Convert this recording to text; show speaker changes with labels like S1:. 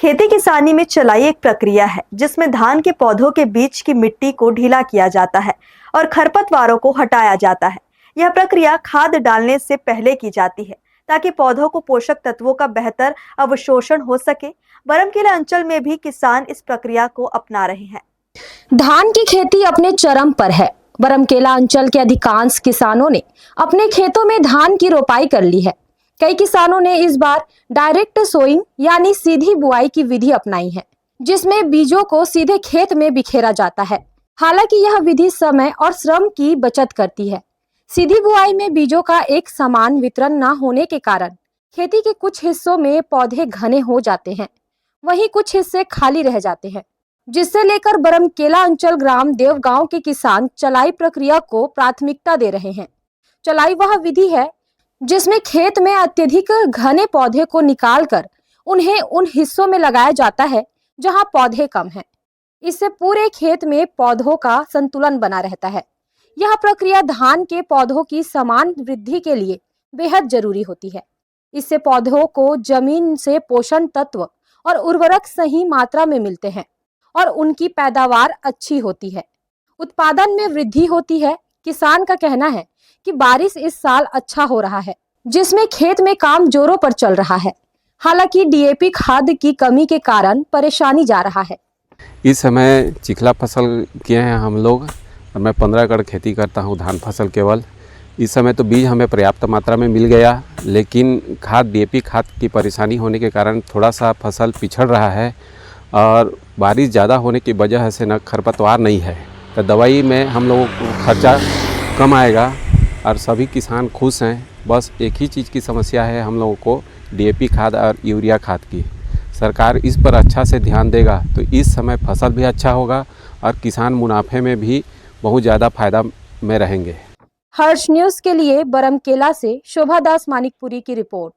S1: खेती किसानी में चलाई एक प्रक्रिया है जिसमें धान के पौधों के बीच की मिट्टी को ढीला किया जाता है और खरपतवारों को हटाया जाता है। यह प्रक्रिया खाद डालने से पहले की जाती है ताकि पौधों को पोषक तत्वों का बेहतर अवशोषण हो सके। बरमकेला अंचल में भी किसान इस प्रक्रिया को अपना रहे हैं।
S2: धान की खेती अपने चरम पर है। बरमकेला अंचल के अधिकांश किसानों ने अपने खेतों में धान की रोपाई कर ली है। कई किसानों ने इस बार डायरेक्ट सोइंग यानी सीधी बुआई की विधि अपनाई है, जिसमें बीजों को सीधे खेत में बिखेरा जाता है। हालांकि यह विधि समय और श्रम की बचत करती है। सीधी बुआई में बीजों का एक समान वितरण न होने के कारण खेती के कुछ हिस्सों में पौधे घने हो जाते हैं, वहीं कुछ हिस्से खाली रह जाते हैं, जिससे लेकर बरमकेला अंचल ग्राम देवगांव के किसान चलाई प्रक्रिया को प्राथमिकता दे रहे हैं। चलाई वह विधि है जिसमें खेत में अत्यधिक घने पौधे को निकालकर उन्हें उन हिस्सों में लगाया जाता है जहां पौधे कम हैं। इससे पूरे खेत में पौधों का संतुलन बना रहता है। यह प्रक्रिया धान के पौधों की समान वृद्धि के लिए बेहद जरूरी होती है। इससे पौधों को जमीन से पोषण तत्व और उर्वरक सही मात्रा में मिलते हैं और उनकी पैदावार अच्छी होती है, उत्पादन में वृद्धि होती है। किसान का कहना है कि बारिश इस साल अच्छा हो रहा है, जिसमें खेत में काम जोरों पर चल रहा है। हालांकि डीएपी खाद की कमी के कारण परेशानी जा रहा है।
S3: इस समय चिखला फसल किए हैं हम लोग और मैं 15 एकड़ खेती करता हूं धान फसल केवल। इस समय तो बीज हमें पर्याप्त मात्रा में मिल गया, लेकिन डीएपी खाद की परेशानी होने के कारण थोड़ा सा फसल पिछड़ रहा है और बारिश ज़्यादा होने की वजह से न खरपतवार नहीं है, तो दवाई में हम लोगों को खर्चा कम आएगा और सभी किसान खुश हैं। बस एक ही चीज़ की समस्या है हम लोगों को, डीएपी खाद और यूरिया खाद की। सरकार इस पर अच्छा से ध्यान देगा तो इस समय फसल भी अच्छा होगा और किसान मुनाफे में भी बहुत ज़्यादा फायदा में रहेंगे।
S2: हर्ष न्यूज़ के लिए बरमकेला से शोभा दास मानिकपुरी की रिपोर्ट।